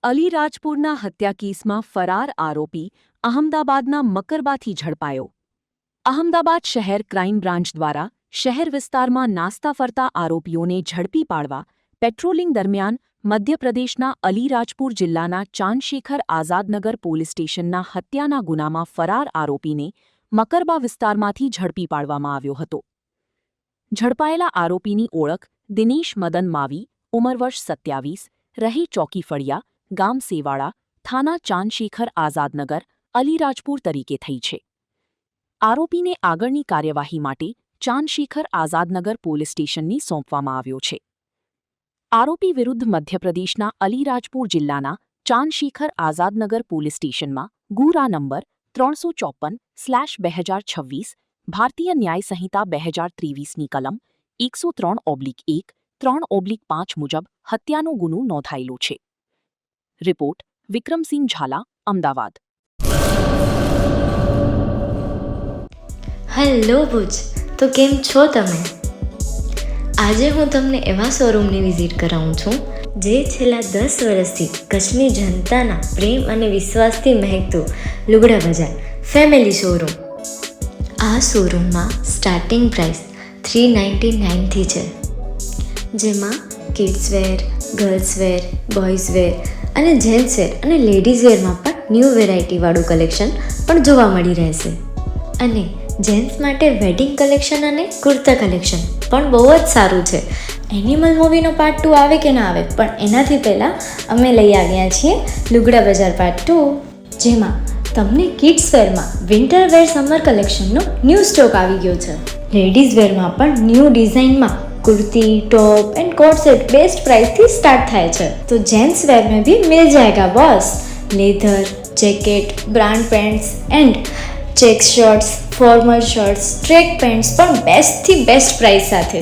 અલીરાજપુરના હત્યા કેસમાં ફરાર આરોપી અહમદાબાદના મકરબાથી ઝડપાયો. અહમદાબાદ શહેર ક્રાઇમ બ્રાન્ચ દ્વારા શહેર વિસ્તારમાં નાસ્તા ફરતા આરોપીઓને ઝડપી પાડવા પેટ્રોલિંગ દરમિયાન મધ્યપ્રદેશના અલીરાજપુર જિલ્લાના ચાંદશેખર આઝાદનગર પોલીસ સ્ટેશનના હત્યાના ગુનામાં ફરાર આરોપીને મકરબા વિસ્તારમાંથી ઝડપી પાડવામાં આવ્યો હતો. ઝડપાયેલા આરોપીની ઓળખ દિનેશ મદન માવી, ઉંમર વર્ષ 27, રહે ચોકી ફળિયા, ગામ સેવાડા, થાના ચાંદશેખર આઝાદનગર, અલીરાજપુર તરીકે થઈ છે. આરોપીને આગળની કાર્યવાહી માટે ચાંદશેખર આઝાદનગર પોલીસ સ્ટેશનને સોંપવામાં આવ્યો છે. આરોપી વિરુદ્ધ મધ્યપ્રદેશના અલીરાજપુર જિલ્લાના ચાંદશેખર આઝાદનગર પોલીસ સ્ટેશનમાં ગુરા નંબર 354/2026 ભારતીય ન્યાય સંહિતા 2023ની કલમ 103/1, 3/5 મુજબ હત્યાનો ગુનો નોંધાયેલો છે. રિપોર્ટ વિક્રમસિંહ ઝાલા, અમદાવાદ. હેલો ભુજ, તો કેમ છો તમે? આજે હું તમને એવા શોરૂમની વિઝિટ કરાવું છું જે છેલ્લા 10 વર્ષથી કચ્છની જનતાના પ્રેમ અને વિશ્વાસથી મહેકતું લુગડા બજાર ફેમિલી શોરૂમ. આ શોરૂમમાં સ્ટાર્ટિંગ પ્રાઇસ 399થી છે, જેમાં કિડ્સવેર, ગર્લ્સવેર, બોયઝવેર અને જેન્ટ્સવેર અને લેડીઝવેરમાં પણ ન્યૂ વેરાયટીવાળું કલેક્શન પણ જોવા મળી રહેશે. અને જેન્ટ્સ માટે વેડિંગ કલેક્શન અને કુર્તા કલેક્શન પણ બહુ જ સારું છે. એનિમલ મૂવીનો પાર્ટ 2 આવે કે ના આવે, પણ એનાથી પહેલાં અમે લઈ આવ્યા છીએ લુગડા બજાર પાર્ટ 2, જેમાં તમને કિડ્સવેરમાં વિન્ટરવેર સમર કલેક્શનનો ન્યૂ સ્ટોક આવી ગયો છે. લેડીઝવેરમાં પણ ન્યૂ ડિઝાઇનમાં kurti, top and coat set best price थी स्टार्ट थाय छे. तो जेंट्स वेर में भी मिल जाएगा boss. Leather, jacket, brand pants and check shirts, formal shirts, track pants पण बेस्ट थी बेस्ट प्राइस साथे.